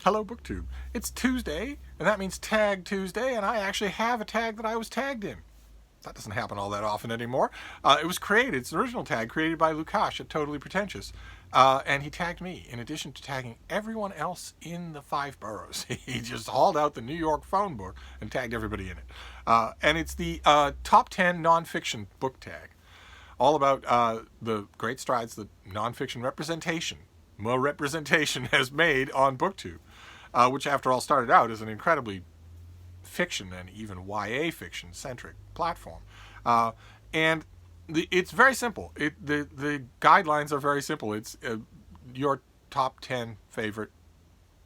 Hello, BookTube. It's Tuesday, and that means Tag Tuesday, and I actually have a tag that I was tagged in. That doesn't happen all that often anymore. It was created, it's an original tag created by Lukács at Totally Pretentious. And he tagged me, in addition to tagging everyone else in the 5 boroughs. He just hauled out the New York phone book and tagged everybody in it. And it's the top 10 nonfiction book tag. All about the great strides that nonfiction representation has made on BookTube. Which, after all, started out as an incredibly fiction and even YA fiction-centric platform. And it's very simple. The guidelines are very simple. It's your top 10 favorite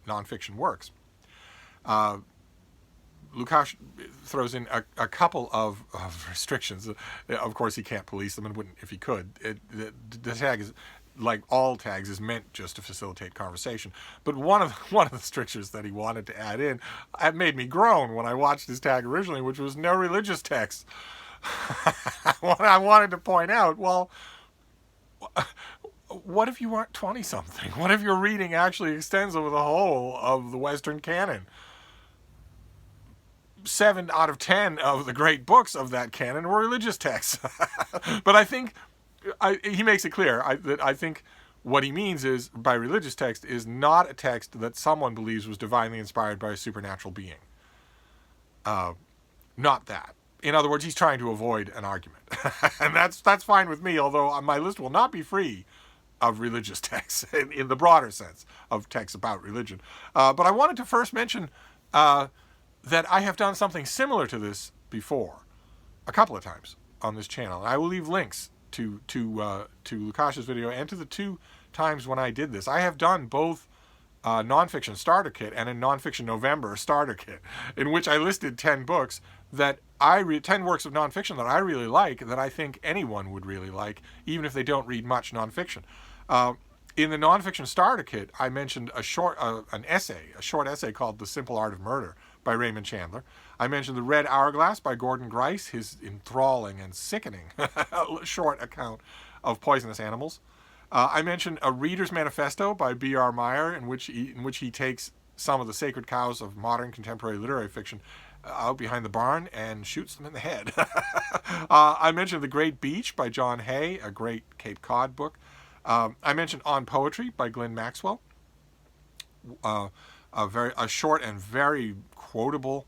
nonfiction works. Lukács throws in a couple of restrictions. Of course, he can't police them and wouldn't if he could. The tag is, like all tags, is meant just to facilitate conversation. But one of the strictures that he wanted to add in, it made me groan when I watched his tag originally, which was no religious texts. I wanted to point out, well, what if you aren't 20-something? What if your reading actually extends over the whole of the Western canon? 7 out of 10 of the great books of that canon were religious texts. But I think he makes it clear that I think what he means is, by religious text, is not a text that someone believes was divinely inspired by a supernatural being. Not that. In other words, he's trying to avoid an argument. And that's fine with me, although my list will not be free of religious texts in the broader sense of texts about religion. But I wanted to first mention that I have done something similar to this before, a couple of times on this channel. And I will leave links to Lukács's video and to the 2 times when I did this. I have done both Nonfiction Starter Kit and a Nonfiction November Starter Kit, in which I listed 10 books 10 works of nonfiction that I really like, that I think anyone would really like, even if they don't read much nonfiction. In the Nonfiction Starter Kit, I mentioned a short essay called The Simple Art of Murder by Raymond Chandler. I mentioned The Red Hourglass by Gordon Grice, his enthralling and sickening short account of poisonous animals. I mentioned A Reader's Manifesto by B.R. Meyer, in which he takes some of the sacred cows of modern contemporary literary fiction out behind the barn and shoots them in the head. I mentioned The Great Beach by John Hay, a great Cape Cod book. I mentioned On Poetry by Glyn Maxwell, a short and very quotable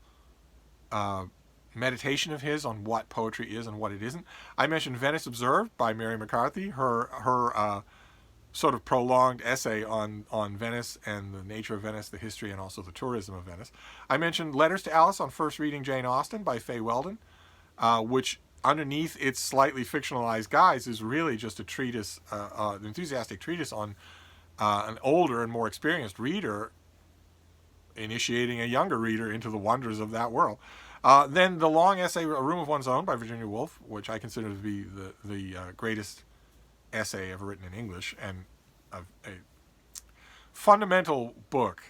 meditation of his on what poetry is and what it isn't. I mentioned Venice Observed by Mary McCarthy, her sort of prolonged essay on Venice and the nature of Venice, the history, and also the tourism of Venice. I mentioned Letters to Alice on First Reading Jane Austen by Faye Weldon, which underneath its slightly fictionalized guise is really just a treatise, an enthusiastic treatise on an older and more experienced reader initiating a younger reader into the wonders of that world. Then the long essay, A Room of One's Own by Virginia Woolf, which I consider to be the greatest essay ever written in English, and a fundamental book,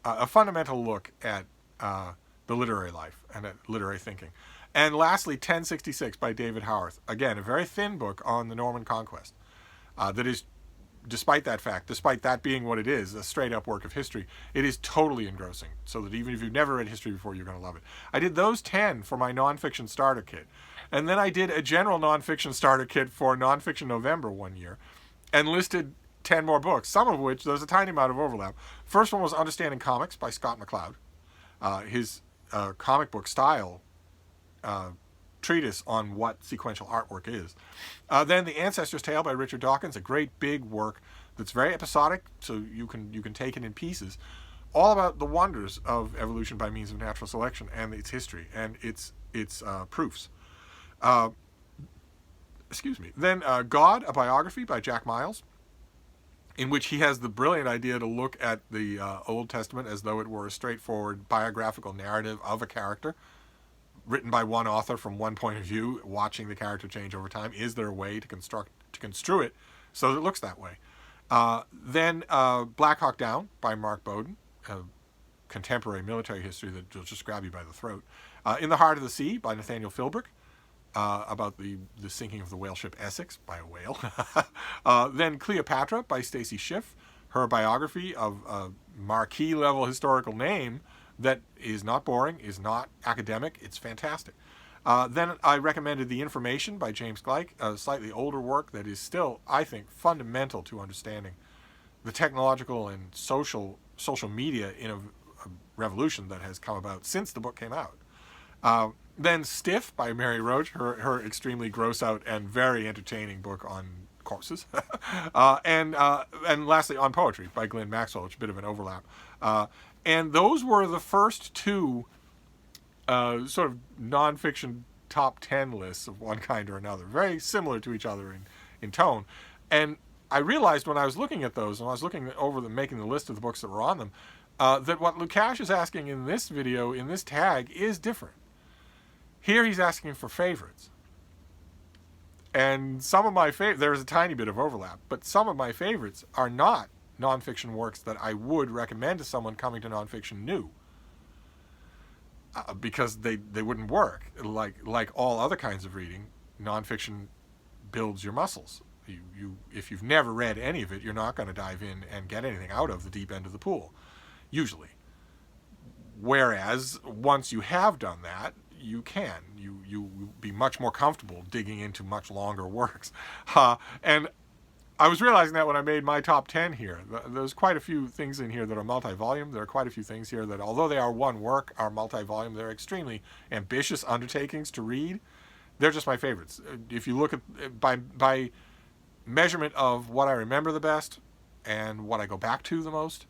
a fundamental look at the literary life and at literary thinking. And lastly, 1066 by David Howarth. Again, a very thin book on the Norman Conquest that is, despite that being what it is, a straight-up work of history, it is totally engrossing, so that even if you've never read history before, you're going to love it. I did those 10 for my Nonfiction Starter Kit. And then I did a general Nonfiction Starter Kit for Nonfiction November one year and listed 10 more books, some of which there's a tiny amount of overlap. First one was Understanding Comics by Scott McLeod. His comic book style treatise on what sequential artwork is. Then The Ancestor's Tale by Richard Dawkins, a great big work that's very episodic, so you can take it in pieces, all about the wonders of evolution by means of natural selection and its history and its proofs. Then God, a Biography by Jack Miles, in which he has the brilliant idea to look at the Old Testament as though it were a straightforward biographical narrative of a character, written by one author from one point of view, watching the character change over time. Is there a way to construe it so that it looks that way? Then Blackhawk Down by Mark Bowden, a contemporary military history that will just grab you by the throat. In the Heart of the Sea by Nathaniel Philbrick, about the sinking of the whale ship Essex by a whale. Then Cleopatra by Stacy Schiff, her biography of a marquee-level historical name that is not boring, is not academic. It's fantastic. Then I recommended The Information by James Gleick, a slightly older work that is still, I think, fundamental to understanding the technological and social media in a revolution that has come about since the book came out. Then Stiff by Mary Roach, her extremely gross out and very entertaining book on corpses. And lastly, On Poetry by Glyn Maxwell, which is a bit of an overlap. And those were the first two sort of nonfiction top 10 lists of one kind or another, very similar to each other in tone. And I realized when I was looking at those, and I was looking over them, making the list of the books that were on them, that what Lukács is asking in this video, in this tag, is different. Here he's asking for favorites. And some of my favorites, there's a tiny bit of overlap, but some of my favorites are not nonfiction works that I would recommend to someone coming to nonfiction new. Because they wouldn't work. Like all other kinds of reading, nonfiction builds your muscles. If you've never read any of it, you're not going to dive in and get anything out of the deep end of the pool, usually. Whereas once you have done that, you can. You be much more comfortable digging into much longer works. And I was realizing that when I made my top 10 here. There's quite a few things in here that are multi-volume. There are quite a few things here that, although they are one work, are multi-volume. They're extremely ambitious undertakings to read. They're just my favorites. If you look at by measurement of what I remember the best and what I go back to the most,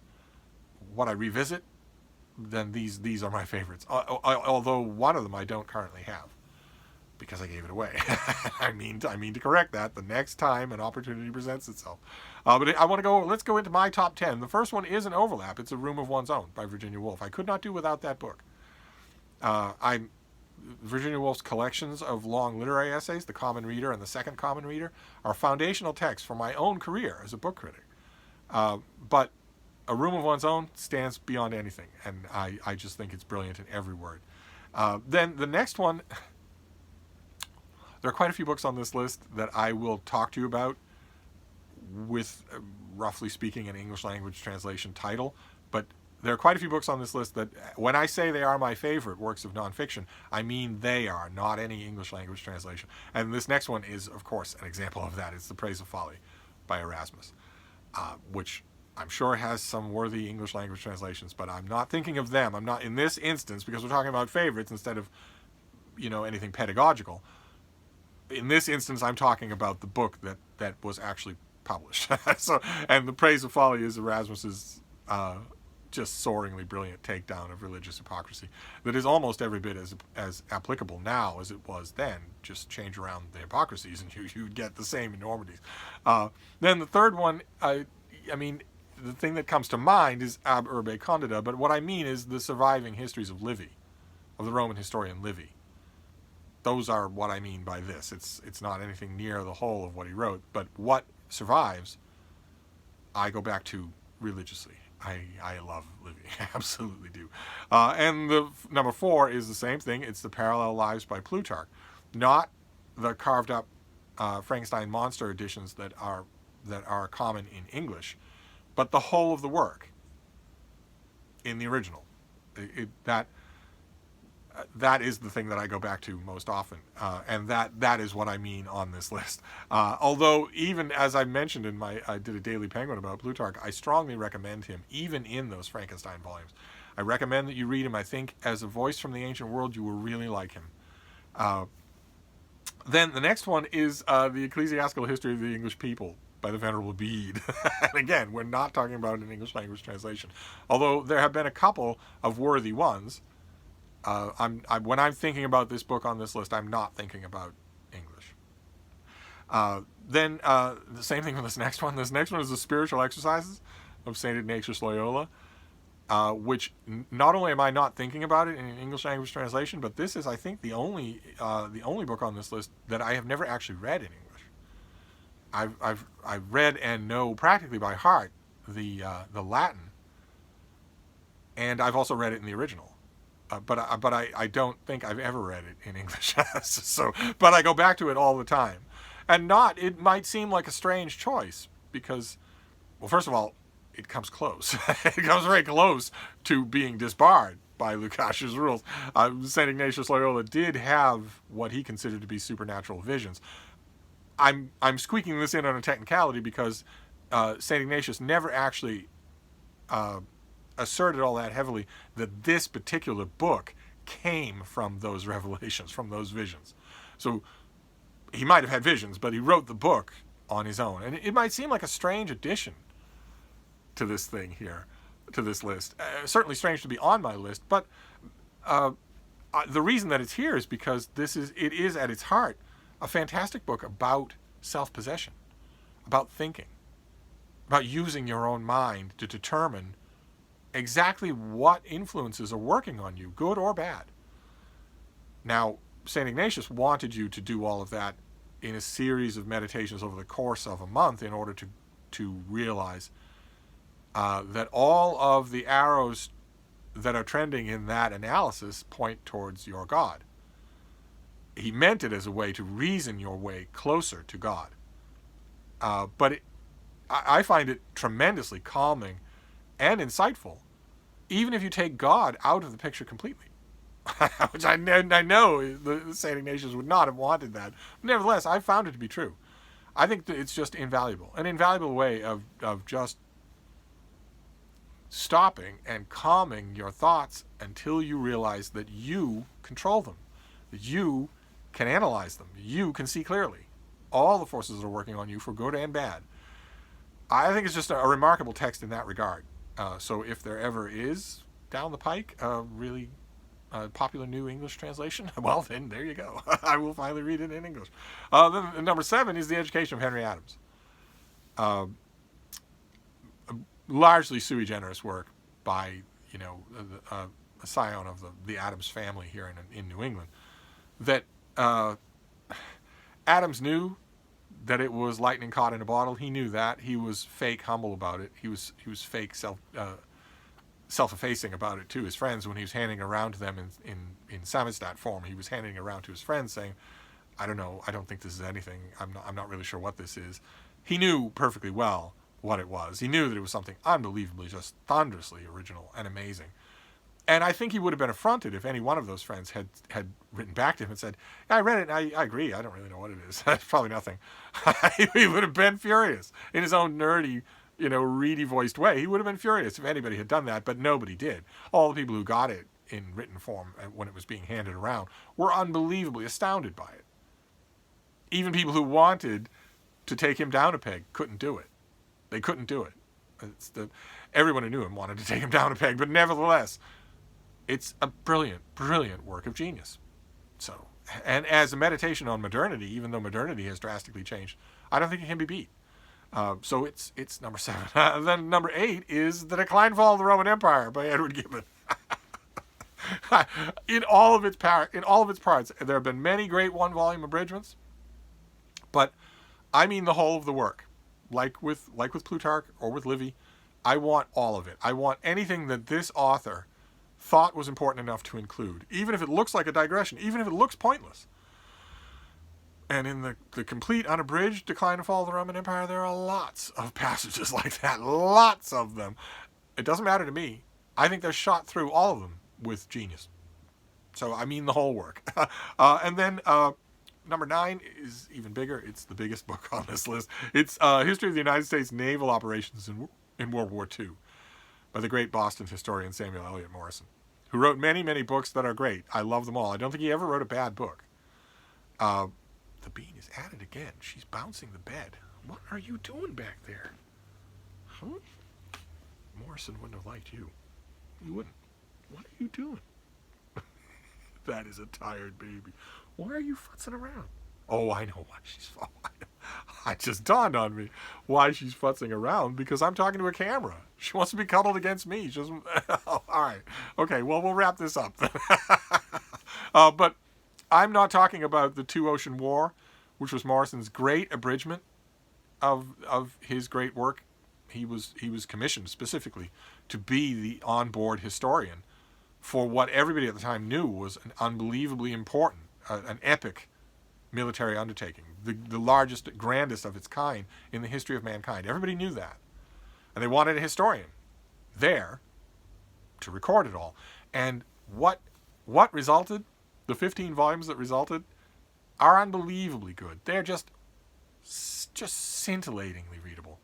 what I revisit, then these are my favorites. Although one of them I don't currently have, because I gave it away. I mean to correct that the next time an opportunity presents itself. But I want to go. Let's go into my top 10. The first one is an overlap. It's A Room of One's Own by Virginia Woolf. I could not do without that book. Virginia Woolf's collections of long literary essays, The Common Reader and The Second Common Reader, are foundational texts for my own career as a book critic. But A Room of One's Own stands beyond anything, and I just think it's brilliant in every word. Then the next one, there are quite a few books on this list that I will talk to you about with, roughly speaking, an English language translation title, but there are quite a few books on this list that, when I say they are my favorite works of nonfiction, I mean they are, not any English language translation. And this next one is, of course, an example of that. It's The Praise of Folly by Erasmus, which I'm sure has some worthy English language translations, but I'm not thinking of them. I'm not, in this instance, because we're talking about favorites instead of, anything pedagogical. In this instance, I'm talking about the book that was actually published. And The Praise of Folly is Erasmus's just soaringly brilliant takedown of religious hypocrisy that is almost every bit as applicable now as it was then. Just change around the hypocrisies and you'd get the same enormities. Then the third one, the thing that comes to mind is Ab Urbe Condita, but what I mean is the surviving histories of Livy, of the Roman historian Livy. Those are what I mean by this. It's not anything near the whole of what he wrote, but what survives, I go back to religiously. I love Livy. I absolutely do. And the number 4 is the same thing. It's The Parallel Lives by Plutarch. Not the carved up Frankenstein monster editions that are common in English, but the whole of the work in the original. That is the thing that I go back to most often, and that is what I mean on this list. Although, even as I mentioned I did a Daily Penguin about Plutarch, I strongly recommend him, even in those Frankenstein volumes. I recommend that you read him. I think, as a voice from the ancient world, you will really like him. Then the next one is The Ecclesiastical History of the English People by the Venerable Bede. And again, we're not talking about an English language translation, although there have been a couple of worthy ones. When I'm thinking about this book on this list, I'm not thinking about English. Then the same thing with this next one. This next one is The Spiritual Exercises of St. Ignatius Loyola, which not only am I not thinking about it in an English language translation, but this is, I think, the only book on this list that I have never actually read in English. I've read and know practically by heart the Latin, and I've also read it in the original. But I don't think I've ever read it in English. But I go back to it all the time. And it might seem like a strange choice because, well, first of all, it comes close. It comes very close to being disbarred by Lucasia's rules. St. Ignatius Loyola did have what he considered to be supernatural visions. I'm squeaking this in on a technicality because St. Ignatius never actually asserted all that heavily that this particular book came from those revelations, from those visions. So he might have had visions, but he wrote the book on his own. And it might seem like a strange addition to this thing here, to this list. Certainly strange to be on my list, but the reason that it's here is because it is at its heart a fantastic book about self-possession, about thinking, about using your own mind to determine exactly what influences are working on you, good or bad. Now, St. Ignatius wanted you to do all of that in a series of meditations over the course of a month in order to realize that all of the arrows that are trending in that analysis point towards your God. He meant it as a way to reason your way closer to God. But I find it tremendously calming and insightful, even if you take God out of the picture completely. Which I know the St. Ignatius would not have wanted that. Nevertheless, I found it to be true. I think that it's just invaluable. An invaluable way of just stopping and calming your thoughts until you realize that you control them, that you can analyze them, you can see clearly all the forces that are working on you for good and bad. I think it's just a remarkable text in that regard. So if there ever is down the pike a really popular new English translation, well, then there you go. I will finally read it in English. Then number 7 is The Education of Henry Adams. Largely sui generis work by, a scion of the Adams family here in New England. That Adams knew that it was lightning caught in a bottle. He knew that. He was fake humble about it. He was fake self-effacing about it to his friends when he was handing around to them in Samizdat form. He was handing it around to his friends saying, I don't know, I don't think this is anything. I'm not really sure what this is. He knew perfectly well what it was. He knew that it was something unbelievably, just thunderously original and amazing. And I think he would have been affronted if any one of those friends had written back to him and said, I read it and I agree, I don't really know what it is. It's probably nothing. He would have been furious in his own nerdy, reedy voiced way. He would have been furious if anybody had done that, but nobody did. All the people who got it in written form when it was being handed around were unbelievably astounded by it. Even people who wanted to take him down a peg couldn't do it. They couldn't do it. Everyone who knew him wanted to take him down a peg, but nevertheless, it's a brilliant, brilliant work of genius. So, and as a meditation on modernity, even though modernity has drastically changed, I don't think it can be beat. So it's number 7. Then number 8 is The Decline and Fall of the Roman Empire by Edward Gibbon. In all of its parts, there have been many great one-volume abridgments, but I mean the whole of the work. Like with Plutarch or with Livy, I want all of it. I want anything that this author thought was important enough to include, even if it looks like a digression, even if it looks pointless. And in the complete unabridged Decline and Fall of the Roman Empire, there are lots of passages like that, lots of them. It doesn't matter to me. I think they're shot through all of them with genius. So I mean the whole work. And then number 9 is even bigger. It's the biggest book on this list. It's History of the United States Naval Operations in World War II by the great Boston historian Samuel Eliot Morison, who wrote many, many books that are great. I love them all. I don't think he ever wrote a bad book. The bean is at it again. She's bouncing the bed. What are you doing back there? Huh? Morison wouldn't have liked you. You wouldn't. What are you doing? That is a tired baby. Why are you futzing around? Oh, I know why she's... It just dawned on me why she's futzing around, because I'm talking to a camera. She wants to be cuddled against me. She doesn't... Oh, all right. Okay, well, we'll wrap this up. But I'm not talking about the Two Ocean War, which was Morison's great abridgment of his great work. He was commissioned specifically to be the onboard historian for what everybody at the time knew was an unbelievably important, an epic military undertaking, the largest, grandest of its kind in the history of mankind. Everybody knew that. And they wanted a historian there to record it all. And what resulted? The 15 volumes that resulted are unbelievably good. They're just scintillatingly readable.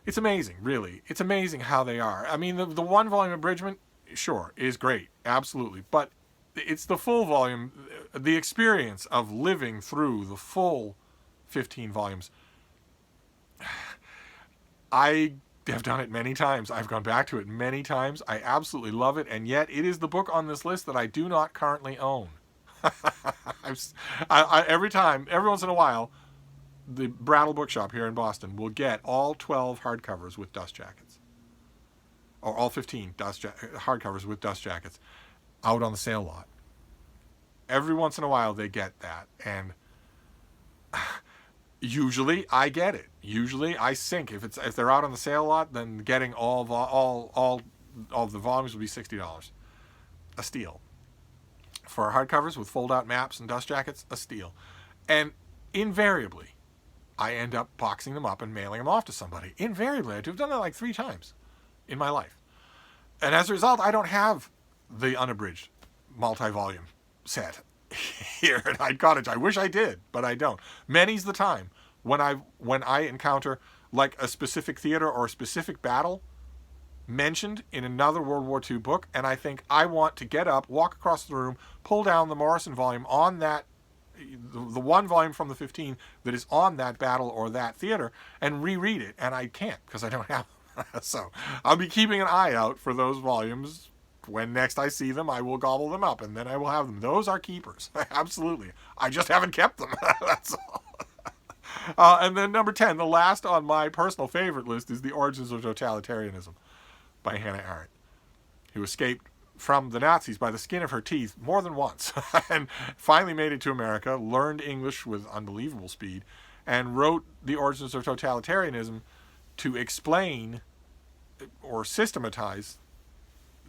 It's amazing, really. It's amazing how they are. I mean, the one volume abridgment, sure, is great, absolutely. But it's the full volume, the experience of living through the full 15 volumes. I have done it many times. I've gone back to it many times. I absolutely love it, and yet it is the book on this list that I do not currently own. Every once in a while, the Brattle Bookshop here in Boston will get all 12 hardcovers with dust jackets, or all 15 hardcovers with dust jackets out on the sale lot. Every once in a while they get that, and usually I get it. Usually I sink. If they're out on the sale lot, then getting all of the volumes will be $60, a steal. For hardcovers with fold-out maps and dust jackets, a steal. And invariably, I end up boxing them up and mailing them off to somebody. Invariably, I've done that like 3 times in my life. And as a result, I don't have the unabridged multi-volume set here at Hyde Cottage. I wish I did, but I don't. Many's the time when I encounter like a specific theater or a specific battle mentioned in another World War II book, and I think I want to get up, walk across the room, pull down the Morrison volume on that, the one volume from the 15 that is on that battle or that theater, and reread it, and I can't because I don't have them. So I'll be keeping an eye out for those volumes. When next I see them, I will gobble them up, and then I will have them. Those are keepers. Absolutely. I just haven't kept them. That's all. And then number 10, the last on my personal favorite list, is The Origins of Totalitarianism by Hannah Arendt, who escaped from the Nazis by the skin of her teeth more than once and finally made it to America, learned English with unbelievable speed, and wrote The Origins of Totalitarianism to explain or systematize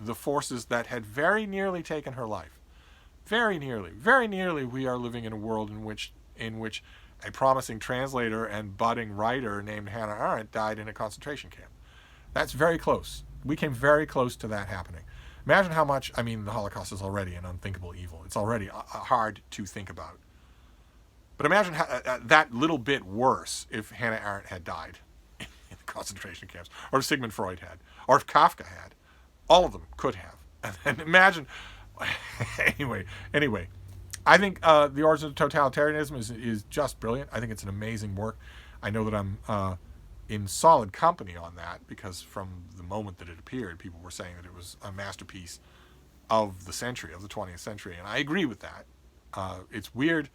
the forces that had very nearly taken her life. Very nearly we are living in a world in which a promising translator and budding writer named Hannah Arendt died in a concentration camp. That's very close. We came very close to that happening. Imagine how much, I mean, the Holocaust is already an unthinkable evil. It's already hard to think about. But imagine how, that little bit worse if Hannah Arendt had died in the concentration camps, or if Sigmund Freud had, or if Kafka had. All of them could have. And imagine, anyway, I think The Origins of Totalitarianism is just brilliant. I think it's an amazing work. I know that I'm in solid company on that, because from the moment that it appeared, people were saying that it was a masterpiece of the century, of the 20th century, and I agree with that. It's weird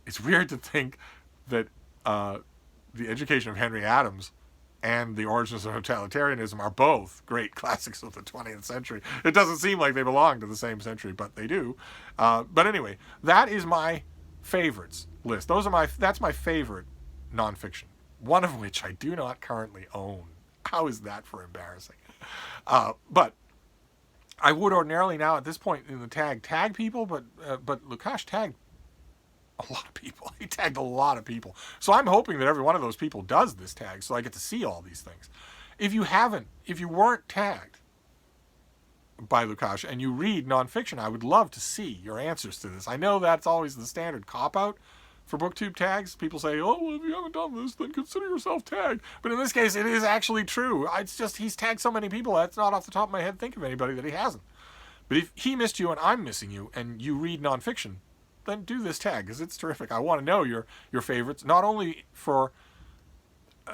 to think that The Education of Henry Adams and The Origins of Totalitarianism are both great classics of the 20th century. It doesn't seem like they belong to the same century, but they do. But anyway, that is my favorites list. That's my favorite nonfiction, one of which I do not currently own. How is that for embarrassing? But I would ordinarily now at this point in the tag people, but Lukács tagged a lot of people. He tagged a lot of people. So I'm hoping that every one of those people does this tag, so I get to see all these things. If you weren't tagged by Lukács and you read nonfiction, I would love to see your answers to this. I know that's always the standard cop-out for booktube tags. People say, oh, well, if you haven't done this, then consider yourself tagged. But in this case, it is actually true. It's just he's tagged so many people, that's not off the top of my head think of anybody that he hasn't. But if he missed you and I'm missing you, and you read nonfiction, then do this tag, because it's terrific. I want to know your favorites, not only for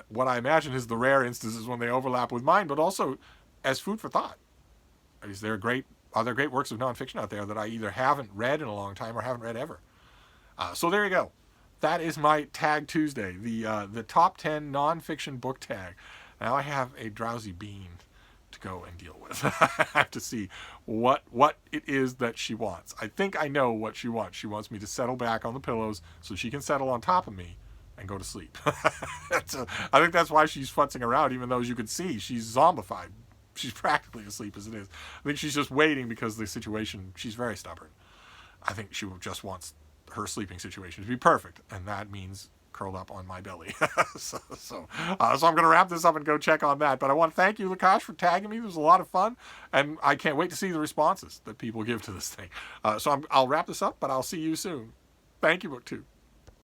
what I imagine is the rare instances when they overlap with mine, but also as food for thought. Are there great works of nonfiction out there that I either haven't read in a long time or haven't read ever? So there you go. That is my Tag Tuesday, the top 10 nonfiction book tag. Now I have a drowsy bean to go and deal with. I have to see what it is that she wants. I think I know what she wants. She wants me to settle back on the pillows so she can settle on top of me and go to sleep. I think that's why she's futzing around, even though as you can see, she's zombified. She's practically asleep as it is. I think she's just waiting because the situation, she's very stubborn. I think she just wants her sleeping situation to be perfect, and that means curled up on my belly. so I'm going to wrap this up and go check on that. But I want to thank you, Lukash, for tagging me. It was a lot of fun, and I can't wait to see the responses that people give to this thing. So I'll wrap this up, but I'll see you soon. Thank you, Book 2.